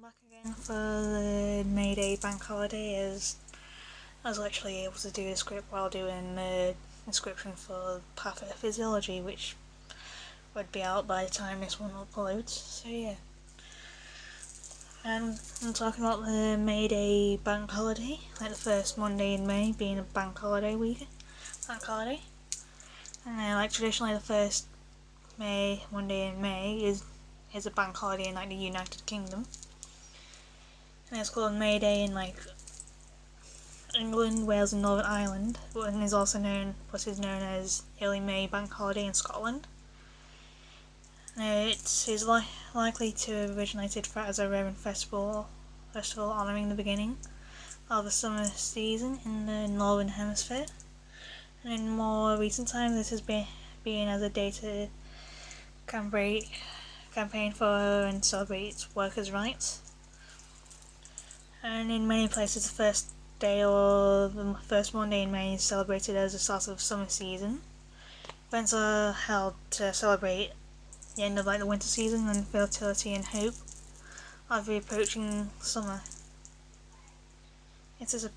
back again for the May Day bank holiday, as I was actually able to do the script while doing the description for Pathophysiology, which would be out by the time this one uploads, so yeah. And I'm talking about the May Day bank holiday, like the first Monday in May being a bank holiday. And like traditionally the first Monday in May is a bank holiday in like the United Kingdom. And it's called May Day in like England, Wales and Northern Ireland, and is also known as Early May Bank Holiday in Scotland. It is likely to have originated as a Roman festival honouring the beginning of the summer season in the Northern Hemisphere. And in more recent times this has been as a day to campaign for and celebrate workers' rights. And in many places the first day or the first Monday in May is celebrated as the start of summer season. Events are held to celebrate the end of the winter season and fertility and hope of the approaching summer. There's a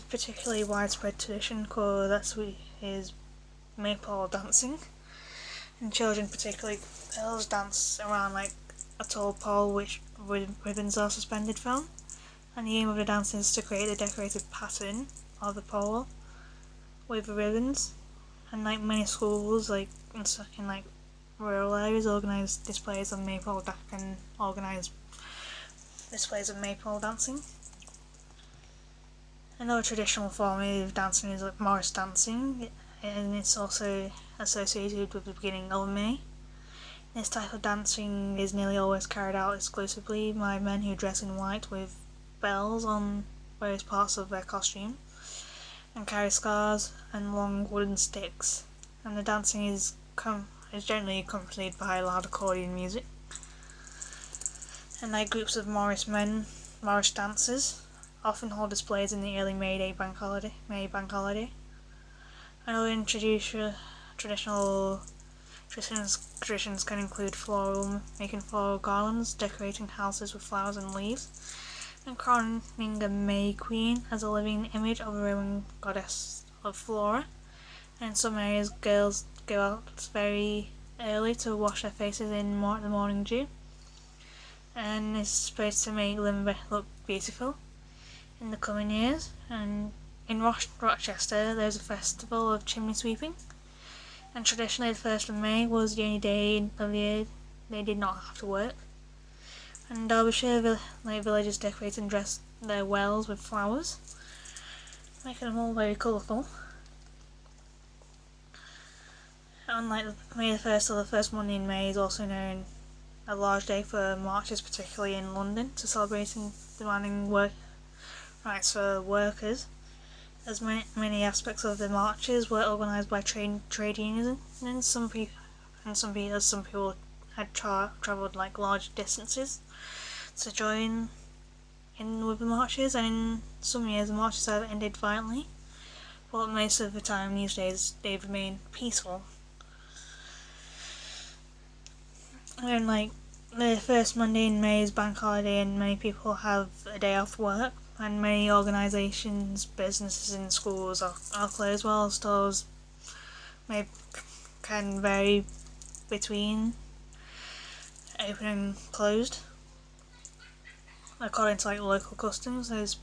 particularly widespread tradition called is maypole dancing, and children, particularly girls, dance around a tall pole which ribbons are suspended from, and the aim of the dance is to create a decorated pattern of the pole with the ribbons. And many schools in rural areas organise displays of maypole dancing. Another traditional form of dancing is Morris dancing, and it's also associated with the beginning of May. This type of dancing is nearly always carried out exclusively by men who dress in white with bells on various parts of their costume and carry scarves and long wooden sticks, and the dancing is generally accompanied by loud accordion music. And groups of Morris dancers often hold displays in the early May bank holiday. Another traditional traditions can include making floral garlands, decorating houses with flowers and leaves, and crowning a May Queen as a living image of a Roman goddess of Flora. And in some areas, girls go out very early to wash their faces in the morning dew, and it's supposed to make them look beautiful in the coming years. And in Rochester, there's a festival of chimney sweeping, and traditionally the 1st of May was the only day of the year they did not have to work. And Derbyshire villagers decorate and dress their wells with flowers, making them all very colourful. And May the 1st or the first Monday in May is also known a large day for marches, particularly in London, to celebrate and demanding work rights for workers, as many aspects of the marches were organised by trade unions, and some people had travelled large distances to join in with the marches, and in some years the marches have ended violently, but most of the time these days they've remained peaceful. And the first Monday in May is bank holiday, and many people have a day off work, and many organisations, businesses and schools are closed, while stores can vary between open and closed. According to local customs, there's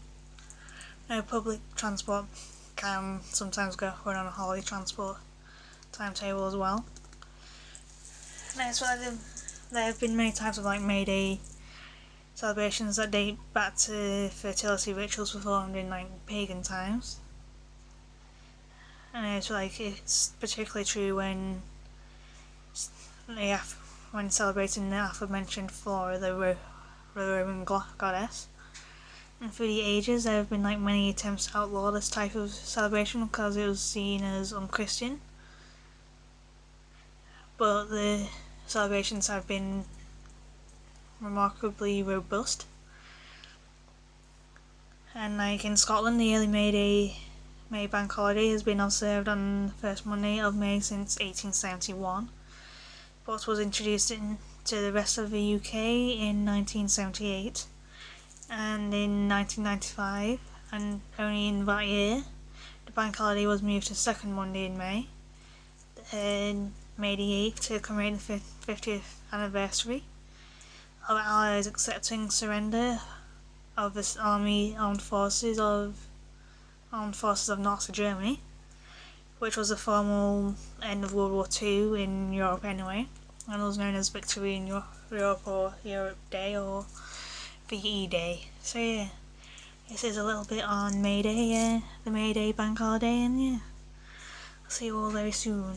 no public transport can sometimes run on a holiday transport timetable as well. There have been many types of May Day celebrations that date back to fertility rituals performed in pagan times, and it's particularly true when celebrating the aforementioned Flora, the Roman goddess. And through the ages there have been many attempts to outlaw this type of celebration because it was seen as unchristian, but the celebrations have been remarkably robust. And in Scotland, the early May bank holiday has been observed on the first Monday of May since 1871, but was introduced into to the rest of the UK in 1978, and in 1995, and only in that year, the bank holiday was moved to second Monday in May, May the 8th, to commemorate the 50th anniversary of Allies accepting surrender of the armed forces of Nazi Germany, which was a formal end of World War II in Europe anyway, and was known as Victory in Europe or Europe Day or VE Day. So yeah, this is a little bit on May Day, the May Day bank holiday, and yeah, I'll see you all very soon.